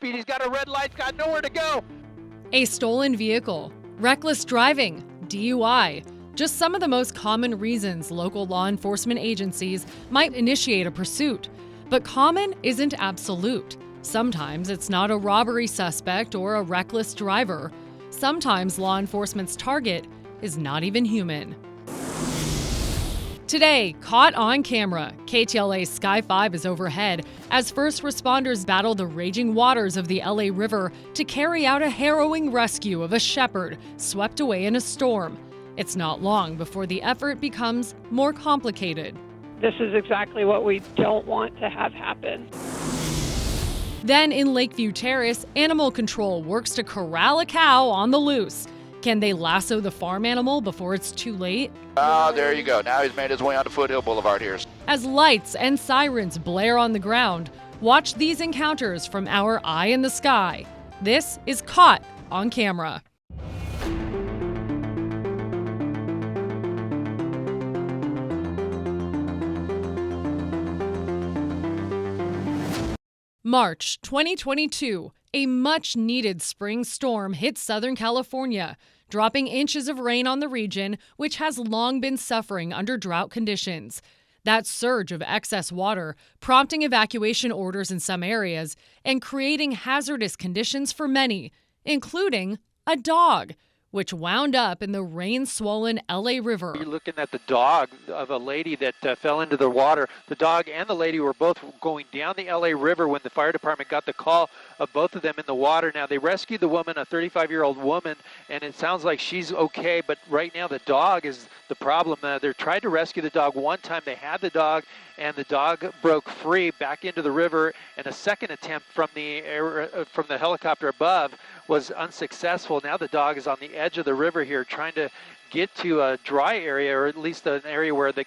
LAPD's got a red light, got nowhere to go. A stolen vehicle, reckless driving, DUI. Just some of the most common reasons local law enforcement agencies might initiate a pursuit. But common isn't absolute. Sometimes it's not a robbery suspect or a reckless driver. Sometimes law enforcement's target is not even human. Today, caught on camera, KTLA Sky 5 is overhead as first responders battle the raging waters of the LA River to carry out a harrowing rescue of a shepherd swept away in a storm. It's not long before the effort becomes more complicated. This is exactly what we don't want to have happen. Then in Lakeview Terrace, animal control works to corral a cow on the loose. Can they lasso the farm animal before it's too late? Oh, there you go. Now he's made his way onto Foothill Boulevard here. As lights and sirens blare on the ground, watch these encounters from our eye in the sky. This is Caught on Camera. March 2022, a much-needed spring storm hit Southern California, dropping inches of rain on the region, which has long been suffering under drought conditions. That surge of excess water prompting evacuation orders in some areas and creating hazardous conditions for many, including a dog, which wound up in the rain-swollen LA River. You're looking at the dog of a lady that fell into the water. The dog and the lady were both going down the LA River when the fire department got the call of both of them in the water. Now, they rescued the woman, a 35-year-old woman, and it sounds like she's okay, but right now the dog is the problem. They tried to rescue the dog one time. They had the dog, and the dog broke free back into the river, and a second attempt from the helicopter above was unsuccessful. Now the dog is on the edge of the river here trying to get to a dry area, or at least an area where the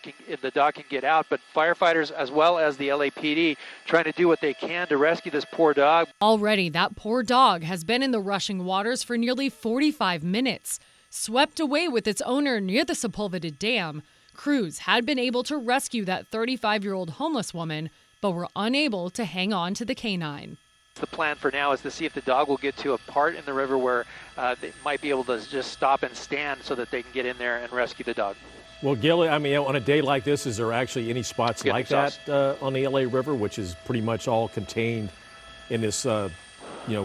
dog can get out. But firefighters as well as the LAPD trying to do what they can to rescue this poor dog. Already, that poor dog has been in the rushing waters for nearly 45 minutes. Swept away with its owner near the Sepulveda Dam, crews had been able to rescue that 35-year-old homeless woman, but were unable to hang on to the canine. The plan for now is to see if the dog will get to a part in the river where they might be able to just stop and stand so that they can get in there and rescue the dog. Well, Gil, I mean, on a day like this, is there actually any spots like that on the LA River, which is pretty much all contained in this,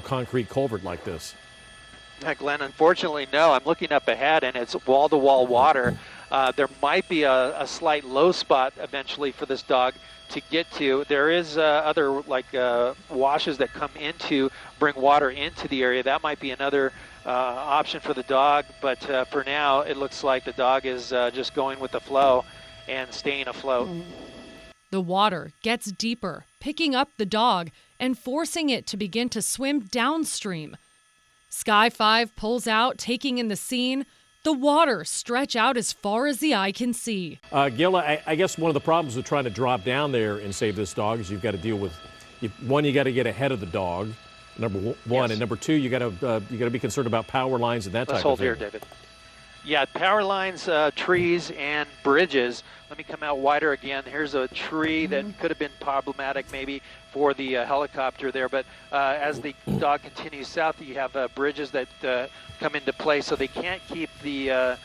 concrete culvert like this? Glenn, unfortunately, no. I'm looking up ahead, and it's wall-to-wall water. There might be a slight low spot eventually for this dog to get to. There is other washes that come bring water into the area. That might be another option for the dog, but for now it looks like the dog is just going with the flow and staying afloat. The water gets deeper, picking up the dog and forcing it to begin to swim downstream. Sky 5 pulls out, taking in the scene. The water stretch out as far as the eye can see. Gil, I guess one of the problems with trying to drop down there and save this dog is you've got to deal with, one, you got to get ahead of the dog, number one, yes. And number two, you got to be concerned about power lines and that type of thing. Let's hold here, David. Yeah, power lines, trees, and bridges. Let me come out wider again. Here's a tree that could have been problematic maybe for the helicopter there, but as the dog continues south, you have bridges that come into play, so they can't keep the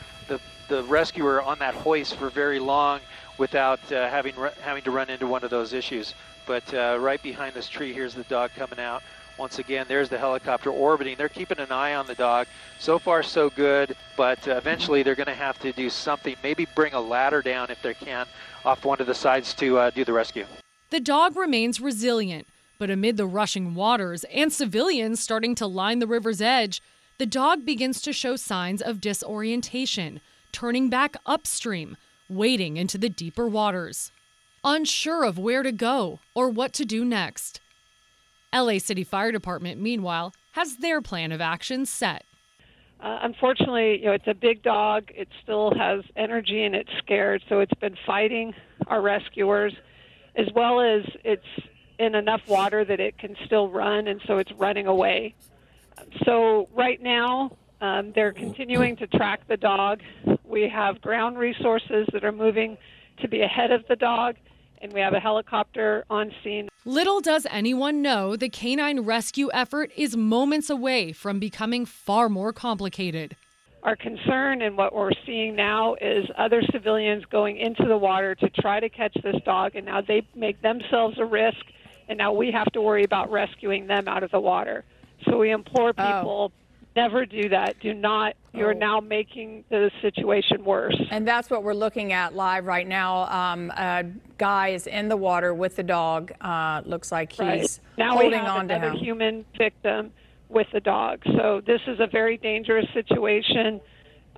rescuer on that hoist for very long without having to run into one of those issues. But right behind this tree, here's the dog coming out. Once again, there's the helicopter orbiting. They're keeping an eye on the dog. So far, so good, but eventually they're going to have to do something, maybe bring a ladder down if they can off one of the sides to do the rescue. The dog remains resilient, but amid the rushing waters and civilians starting to line the river's edge, the dog begins to show signs of disorientation, turning back upstream, wading into the deeper waters. Unsure of where to go or what to do next. LA City Fire Department, meanwhile, has their plan of action set. Unfortunately, it's a big dog. It still has energy and it's scared, so it's been fighting our rescuers, as well as it's in enough water that it can still run, and so it's running away. So right now, they're continuing to track the dog. We have ground resources that are moving to be ahead of the dog, and we have a helicopter on scene. Little does anyone know the canine rescue effort is moments away from becoming far more complicated. Our concern and what we're seeing now is other civilians going into the water to try to catch this dog, and now they make themselves a risk, and now we have to worry about rescuing them out of the water. So we implore people, never do that. Do not. You're now making the situation worse. And that's what we're looking at live right now. A guy is in the water with the dog. Looks like he's now holding we have on to another him. human victim with the dog. So this is a very dangerous situation,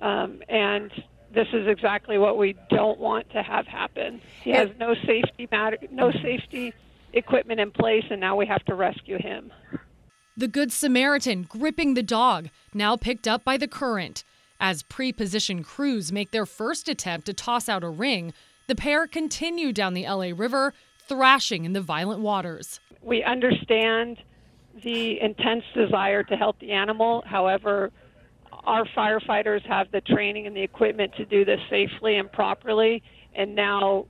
and this is exactly what we don't want to have happen. He has no safety equipment in place, and now we have to rescue him. The Good Samaritan gripping the dog, now picked up by the current. As pre-positioned crews make their first attempt to toss out a ring, the pair continue down the LA River, thrashing in the violent waters. We understand the intense desire to help the animal. However, our firefighters have the training and the equipment to do this safely and properly, and now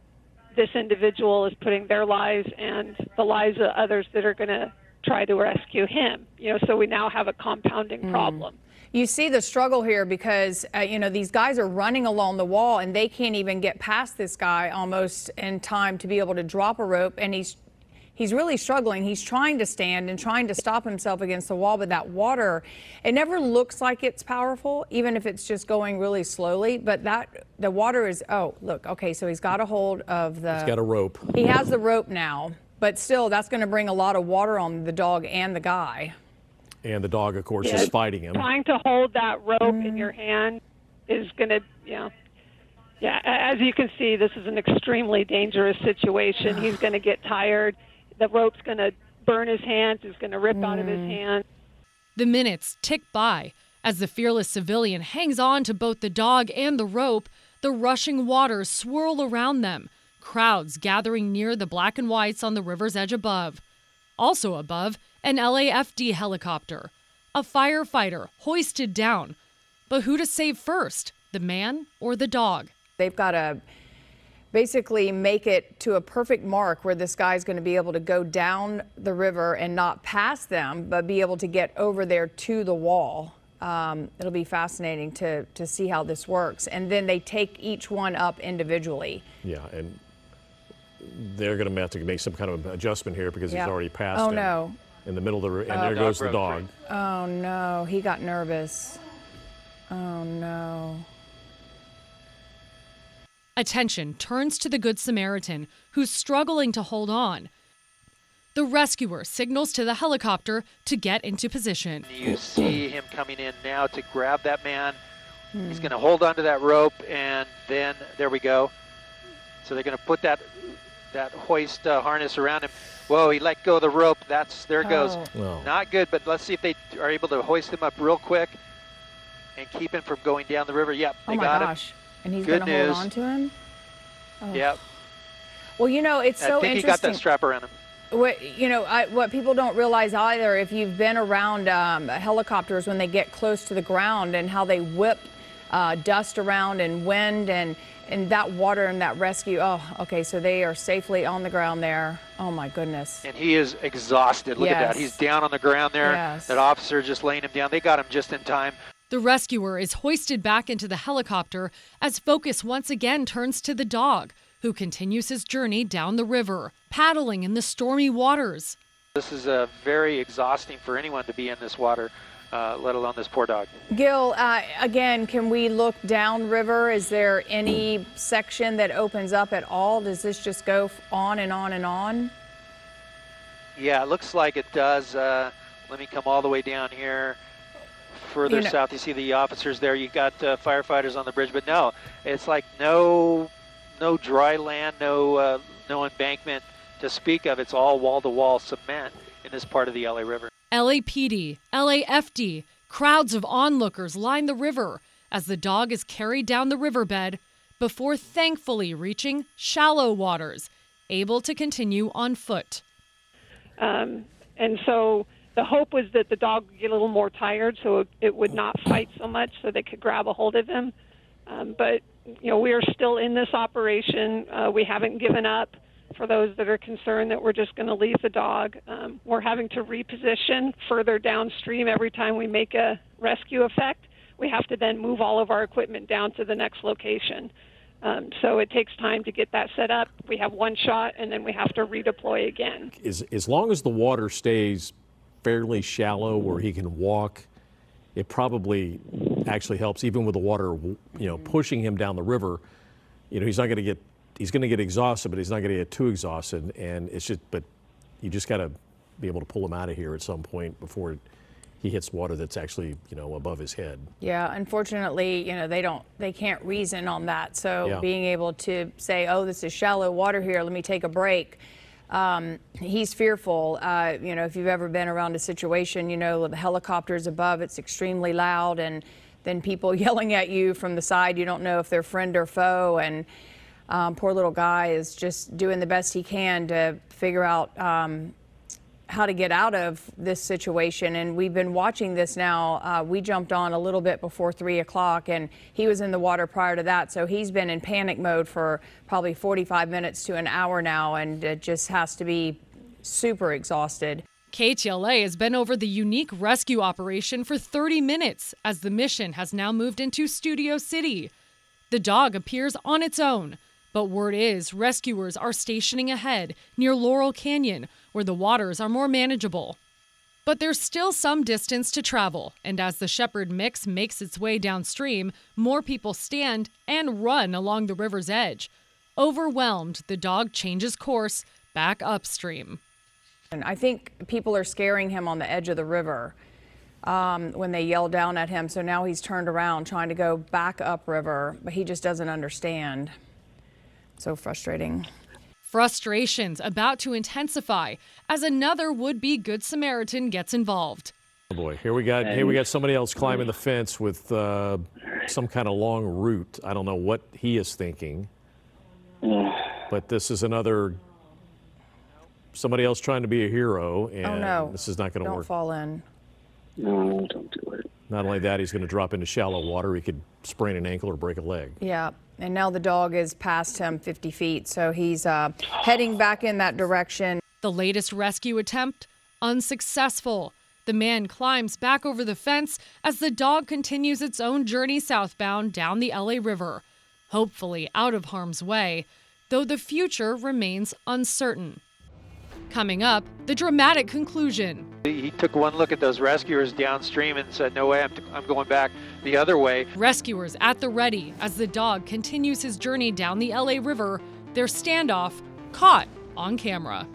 this individual is putting their lives and the lives of others that are going to try to rescue him. So we now have a compounding problem. You see the struggle here because, these guys are running along the wall and they can't even get past this guy almost in time to be able to drop a rope. And he's really struggling. He's trying to stand and trying to stop himself against the wall. But that water, it never looks like it's powerful, even if it's just going really slowly. But the water is, look, okay, so he's got a hold of the... He's got a rope. He has the rope now. But still, that's going to bring a lot of water on the dog and the guy. And the dog, of course, is fighting him. Trying to hold that rope in your hand is going to, as you can see, this is an extremely dangerous situation. He's going to get tired. The rope's going to burn his hands. It's going to rip out of his hand. The minutes tick by as the fearless civilian hangs on to both the dog and the rope. The rushing waters swirl around them. Crowds gathering near the black and whites on the river's edge above. Also above, an LAFD helicopter. A firefighter hoisted down. But who to save first, the man or the dog? They've got to basically make it to a perfect mark where this guy's going to be able to go down the river and not pass them, but be able to get over there to the wall. It'll be fascinating to see how this works. And then they take each one up individually. Yeah, and they're going to have to make some kind of adjustment here because he's already passed him. No. In the middle of the river, and there goes the dog. Oh, no. He got nervous. Oh, no. Attention turns to the Good Samaritan, who's struggling to hold on. The rescuer signals to the helicopter to get into position. You see him coming in now to grab that man. He's going to hold onto that rope, and then there we go. So they're going to put that hoist harness around him. Whoa, he let go of the rope. There it goes. Oh. Not good, but let's see if they are able to hoist him up real quick and keep him from going down the river. Yep, they got him. Oh, my gosh. And he's going to hold on to him? Oh. Yep. Well, it's so interesting. I think he got that strap around him. What people don't realize either, if you've been around helicopters when they get close to the ground and how they whip dust around and wind and that water and that rescue. Oh, okay, so they are safely on the ground there. Oh, my goodness. And he is exhausted. Look at that. He's down on the ground there. Yes. That officer just laying him down. They got him just in time. The rescuer is hoisted back into the helicopter as focus once again turns to the dog, who continues his journey down the river, paddling in the stormy waters. This is very exhausting for anyone to be in this water, let alone this poor dog. Gil, again, can we look downriver? Is there any section that opens up at all? Does this just go on and on and on? Yeah, it looks like it does. Let me come all the way down here. Further south, you see the officers there. You got firefighters on the bridge, but no, it's like no dry land, no embankment to speak of. It's all wall-to-wall cement in this part of the LA River. LAPD, LAFD, crowds of onlookers line the river as the dog is carried down the riverbed before thankfully reaching shallow waters, able to continue on foot. And so the hope was that the dog would get a little more tired so it would not fight so much so they could grab a hold of him. But we are still in this operation. We haven't given up. for those that are concerned that we're just going to leave the dog. We're having to reposition further downstream every time we make a rescue effect. We have to then move all of our equipment down to the next location. So it takes time to get that set up. We have one shot, and then we have to redeploy again. As long as the water stays fairly shallow where he can walk, it probably actually helps, even with the water, pushing him down the river. He's going to get exhausted, but he's not going to get too exhausted. And but you just got to be able to pull him out of here at some point before he hits water that's actually, above his head. Yeah, unfortunately, they can't reason on that. So Yeah. being able to say, oh, this is shallow water here, let me take a break. He's fearful. If you've ever been around a situation, the helicopters above, it's extremely loud, and then people yelling at you from the side, you don't know if they're friend or foe. And poor little guy is just doing the best he can to figure out how to get out of this situation. And we've been watching this now. We jumped on a little bit before 3 o'clock, and he was in the water prior to that. So he's been in panic mode for probably 45 minutes to an hour now, and just has to be super exhausted. KTLA has been over the unique rescue operation for 30 minutes as the mission has now moved into Studio City. The dog appears on its own, but word is rescuers are stationing ahead near Laurel Canyon, where the waters are more manageable. But there's still some distance to travel, and as the Shepherd mix makes its way downstream, more people stand and run along the river's edge. Overwhelmed, the dog changes course back upstream. And I think people are scaring him on the edge of the river when they yell down at him. So now he's turned around trying to go back upriver, but he just doesn't understand. So frustrating. Frustrations about to intensify as another would-be Good Samaritan gets involved. Oh boy, here we got somebody else climbing the fence with some kind of long route. I don't know what he is thinking, but this is somebody else trying to be a hero, and Oh no, this is not going to don't work. fall in. No, don't do it. Not only that, he's going to drop into shallow water. He could sprain an ankle or break a leg. Yeah, and now the dog is past him 50 feet, so he's heading back in that direction. The latest rescue attempt, unsuccessful. The man climbs back over the fence as the dog continues its own journey southbound down the LA River, hopefully out of harm's way, though the future remains uncertain. Coming up, the dramatic conclusion. He took one look at those rescuers downstream and said, no way, I'm going back the other way. Rescuers at the ready as the dog continues his journey down the LA River, their standoff caught on camera.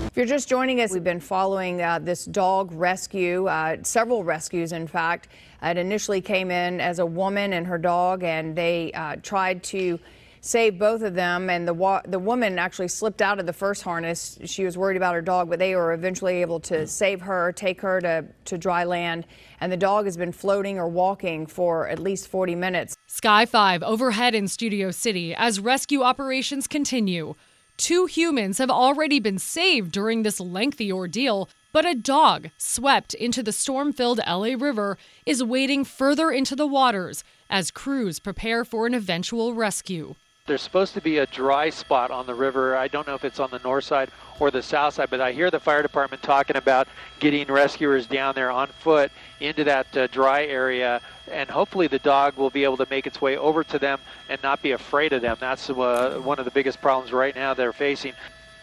If you're just joining us, we've been following this dog rescue, several rescues, in fact. It initially came in as a woman and her dog, and they tried to save both of them. And the woman actually slipped out of the first harness. She was worried about her dog, but they were eventually able to save her, take her to dry land. And the dog has been floating or walking for at least 40 minutes. Sky 5 overhead in Studio City as rescue operations continue. 2 humans have already been saved during this lengthy ordeal, but a dog swept into the storm-filled LA River is wading further into the waters as crews prepare for an eventual rescue. There's supposed to be a dry spot on the river. I don't know if it's on the north side or the south side, but I hear the fire department talking about getting rescuers down there on foot into that dry area, and hopefully the dog will be able to make its way over to them and not be afraid of them. That's one of the biggest problems right now they're facing.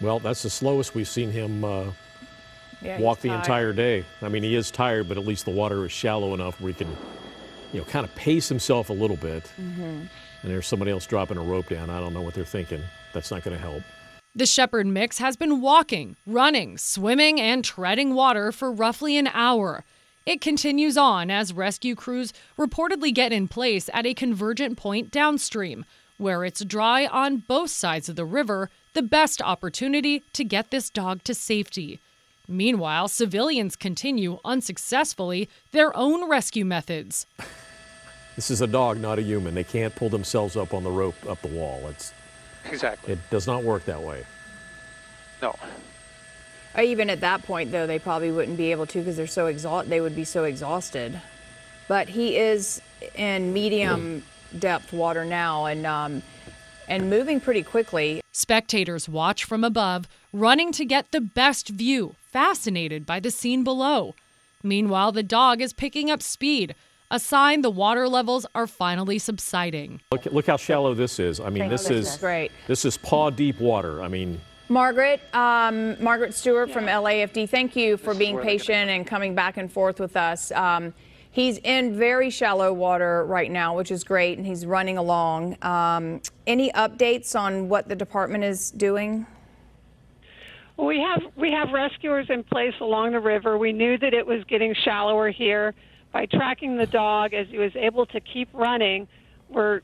Well, that's the slowest we've seen him Yeah, walk he's the tired. entire day. I mean, he is tired, but at least the water is shallow enough where he can, kind of pace himself a little bit. Mm-hmm. And there's somebody else dropping a rope down. I don't know what they're thinking. That's not going to help. The Shepherd mix has been walking, running, swimming, and treading water for roughly an hour. It continues on as rescue crews reportedly get in place at a convergent point downstream, where it's dry on both sides of the river, the best opportunity to get this dog to safety. Meanwhile, civilians continue unsuccessfully their own rescue methods. This is a dog, not a human. They can't pull themselves up on the rope up the wall. Exactly. It does not work that way. No. Even at that point, though, they probably wouldn't be able to because they're so they would be so exhausted. But he is in medium depth water now and moving pretty quickly. Spectators watch from above, running to get the best view, fascinated by the scene below. Meanwhile, the dog is picking up speed, a sign the water levels are finally subsiding. Look how shallow this is. I mean, this is great. This is paw deep water. I mean, Margaret Stewart from LAFD, thank you for being patient and coming back and forth with us. He's in very shallow water right now, which is great, and he's running along. Any updates on what the department is doing? Well, we have rescuers in place along the river. We knew that it was getting shallower here. By tracking the dog as he was able to keep running, we're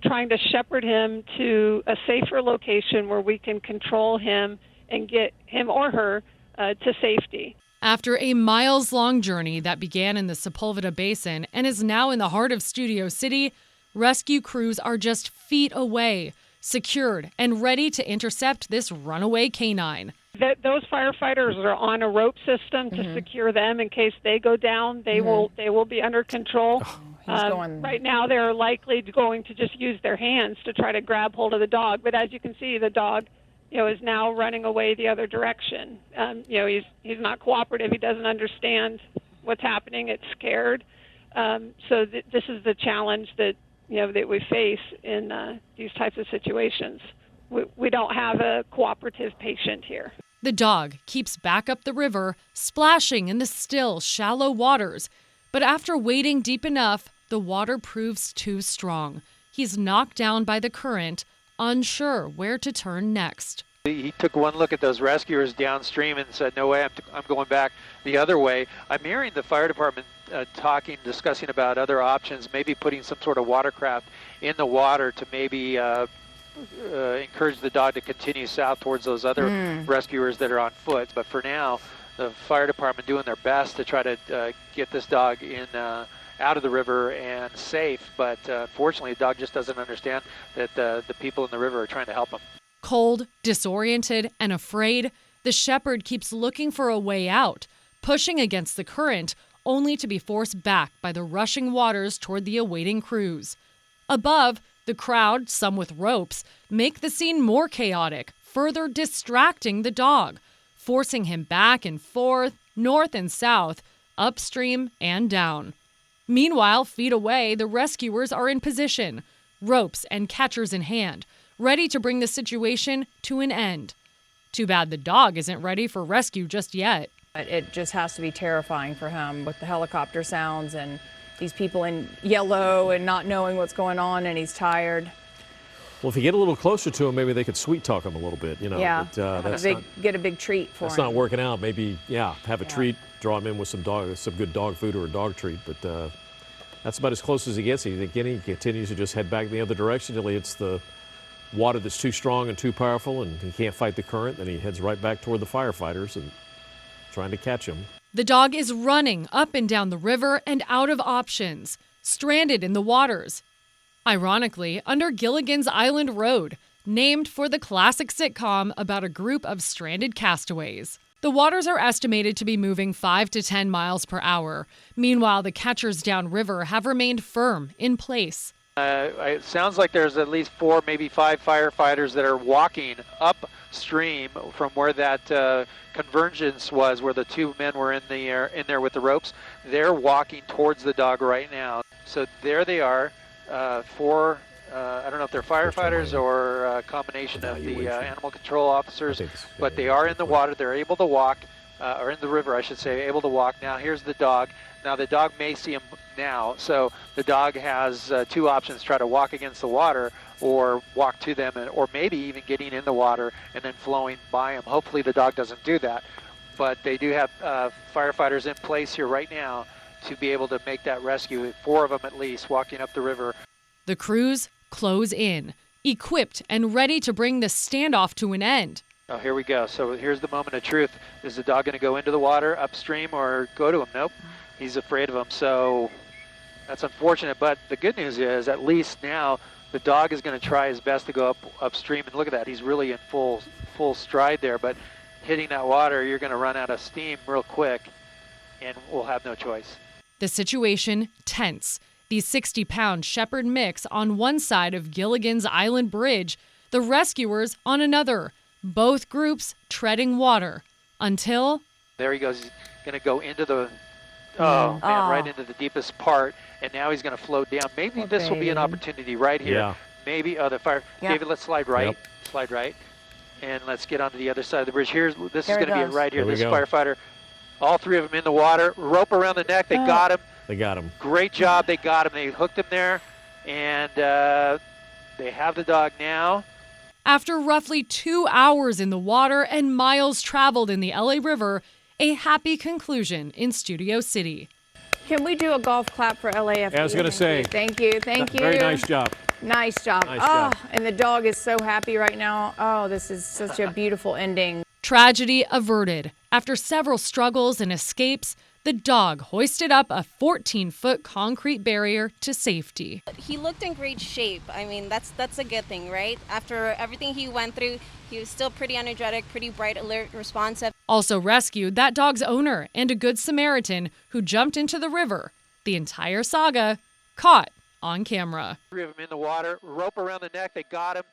trying to shepherd him to a safer location where we can control him and get him or her to safety. After a miles-long journey that began in the Sepulveda Basin and is now in the heart of Studio City, rescue crews are just feet away, secured and ready to intercept this runaway canine. Those firefighters are on a rope system to secure them in case they go down. They will be under control. Right now, they're likely going to just use their hands to try to grab hold of the dog. But as you can see, the dog, is now running away the other direction. He's not cooperative. He doesn't understand what's happening. It's scared. So this is the challenge that we face in these types of situations. We don't have a cooperative patient here. The dog keeps back up the river, splashing in the still, shallow waters. But after wading deep enough, the water proves too strong. He's knocked down by the current, unsure where to turn next. He took one look at those rescuers downstream and said, no way, I'm going back the other way. I'm hearing the fire department discussing about other options, maybe putting some sort of watercraft in the water to maybe encourage the dog to continue south towards those other rescuers that are on foot. But for now, the fire department doing their best to try to get this dog in out of the river and safe. But unfortunately, the dog just doesn't understand that the people in the river are trying to help him. Cold, disoriented, and afraid, the shepherd keeps looking for a way out, pushing against the current, only to be forced back by the rushing waters toward the awaiting crews. Above, the crowd, some with ropes, make the scene more chaotic, further distracting the dog, forcing him back and forth, north and south, upstream and down. Meanwhile, feet away, the rescuers are in position, ropes and catchers in hand, ready to bring the situation to an end. Too bad the dog isn't ready for rescue just yet. It just has to be terrifying for him with the helicopter sounds and these people in yellow and not knowing what's going on, and he's tired. Well, if you get a little closer to him, maybe they could sweet talk him a little bit, Yeah, get a big treat for him. That's not working out. Maybe, have a treat, draw him in with some good dog food or a dog treat. But that's about as close as he gets. He continues to just head back the other direction until he hits the water that's too strong and too powerful, and he can't fight the current. Then he heads right back toward the firefighters and trying to catch him. The dog is running up and down the river and out of options, stranded in the waters. Ironically, under Gilligan's Island Road, named for the classic sitcom about a group of stranded castaways. The waters are estimated to be moving 5 to 10 miles per hour. Meanwhile, the catchers downriver have remained firm in place. It sounds like there's at least 4, maybe 5 firefighters that are walking upstream from where that convergence was, where the 2 men were in there with the ropes. They're walking towards the dog right now. So there they are, 4. I don't know if they're firefighters or a combination of the animal control officers, but they are in the water. They're able to walk, or in the river, I should say, able to walk. Now here's the dog. Now the dog may see him now, so the dog has 2 options: try to walk against the water or walk to them, or maybe even getting in the water and then flowing by him. Hopefully the dog doesn't do that, but they do have firefighters in place here right now to be able to make that rescue, 4 of them at least, walking up the river. The crews close in, equipped and ready to bring the standoff to an end. Oh, here we go. So here's the moment of truth. Is the dog going to go into the water upstream or go to him? Nope. He's afraid of him. So that's unfortunate. But the good news is at least now The dog is going to try his best to go upstream, and look at that. He's really in full stride there, but hitting that water, you're going to run out of steam real quick, and we'll have no choice. The situation tense. The 60-pound shepherd mix on one side of Gilligan's Island Bridge, the rescuers on another. Both groups treading water until... There he goes. He's going to go into the... Oh, man, right into the deepest part, and now he's going to float down. Maybe this will be an opportunity right here. Yeah. Maybe, the fire... Yeah. David, let's slide right. Yep. Slide right. And let's get onto the other side of the bridge. This is There going to be it goes. right here. There we This go. firefighter, all three of them in the water, rope around the neck. They got him. They got him. Great job. They got him. They hooked him there, and they have the dog now. After roughly 2 hours in the water and miles traveled in the LA River, a happy conclusion in Studio City. Can we do a golf clap for LAFD? I was going to say. Thank you. Thank you. Very nice job. Nice job. Nice job. And the dog is so happy right now. Oh, this is such a beautiful ending. Tragedy averted. After several struggles and escapes, the dog hoisted up a 14-foot concrete barrier to safety. He looked in great shape. I mean, that's a good thing, right? After everything he went through, he was still pretty energetic, pretty bright, alert, responsive. Also rescued that dog's owner and a good Samaritan who jumped into the river. The entire saga caught on camera. Three of them in the water, rope around the neck. They got him.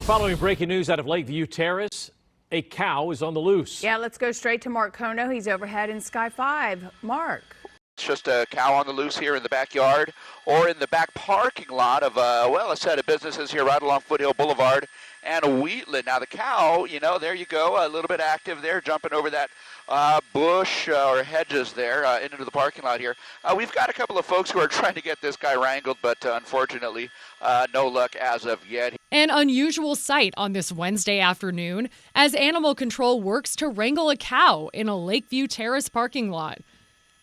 Following breaking news out of Lakeview Terrace, a cow is on the loose. Yeah, let's go straight to Mark Kono. He's overhead in Sky 5. Mark. It's just a cow on the loose here in the backyard or in the back parking lot of, a set of businesses here right along Foothill Boulevard and Wheatland. Now, the cow, there you go, a little bit active there, jumping over that bush or hedges there into the parking lot here. We've got a couple of folks who are trying to get this guy wrangled, but unfortunately, no luck as of yet. An unusual sight on this Wednesday afternoon as animal control works to wrangle a cow in a Lakeview Terrace parking lot.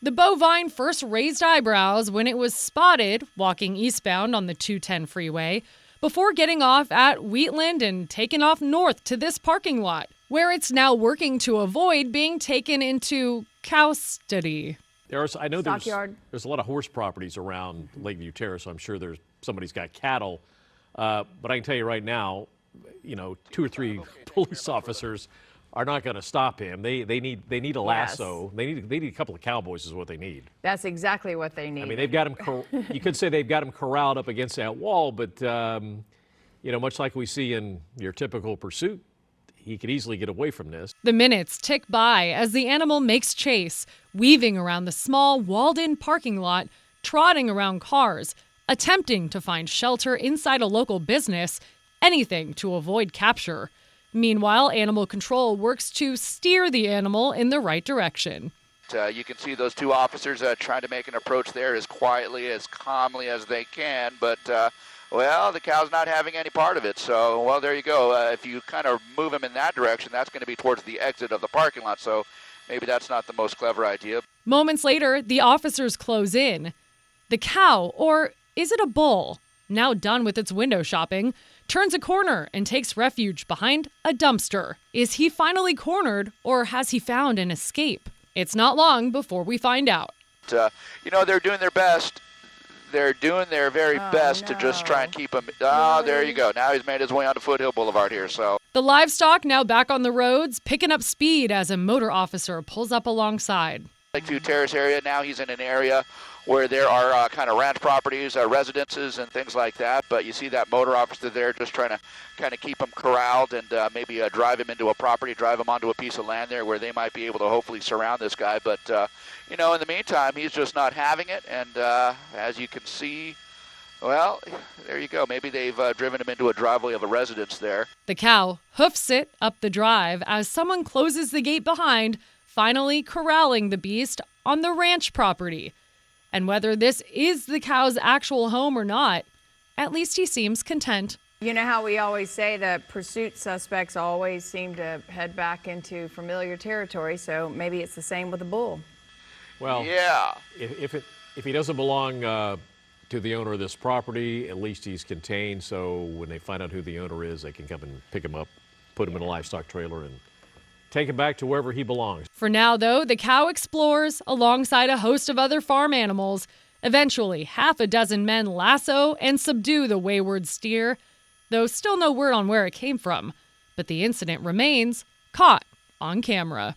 The bovine first raised eyebrows when it was spotted walking eastbound on the 210 freeway before getting off at Wheatland and taken off north to this parking lot, where it's now working to avoid being taken into custody. I know Stockyard. there's a lot of horse properties around Lakeview Terrace, so I'm sure somebody's got cattle. But I can tell you right now, 2 or 3 police officers are not going to stop him. They need a lasso. They need a couple of cowboys is what they need. That's exactly what they need. I mean, they've got him. You could say they've got him corralled up against that wall, but much like we see in your typical pursuit, he could easily get away from this. The minutes tick by as the animal makes chase, weaving around the small walled-in parking lot, trotting around cars, attempting to find shelter inside a local business, anything to avoid capture. Meanwhile, animal control works to steer the animal in the right direction. You can see those 2 officers trying to make an approach there as quietly, as calmly as they can, but, the cow's not having any part of it. So, there you go. If you kind of move him in that direction, that's going to be towards the exit of the parking lot, so maybe that's not the most clever idea. Moments later, the officers close in. The cow, or is it a bull, now done with its window shopping, turns a corner and takes refuge behind a dumpster. Is he finally cornered, or has he found an escape? It's not long before we find out. They're doing their best. They're doing their very best to just try and keep him. There you go. Now he's made his way onto Foothill Boulevard here, so. The livestock now back on the roads, picking up speed as a motor officer pulls up alongside. Lakeview Terrace area, now he's in an area where there are kind of ranch properties, residences, and things like that. But you see that motor officer there just trying to kind of keep him corralled and maybe drive him into a property, drive him onto a piece of land there where they might be able to hopefully surround this guy. But, in the meantime, he's just not having it. And as you can see, there you go. Maybe they've driven him into a driveway of a residence there. The cow hoofs it up the drive as someone closes the gate behind, finally corralling the beast on the ranch property. And whether this is the cow's actual home or not, at least he seems content. You know how we always say that pursuit suspects always seem to head back into familiar territory, so maybe it's the same with the bull. Well, yeah. if he doesn't belong to the owner of this property. At least he's contained, so when they find out who the owner is, they can come and pick him up, put him in a livestock trailer, and take him back to wherever he belongs. For now, though, the cow explores alongside a host of other farm animals. Eventually, half a dozen men lasso and subdue the wayward steer, though still no word on where it came from. But the incident remains caught on camera.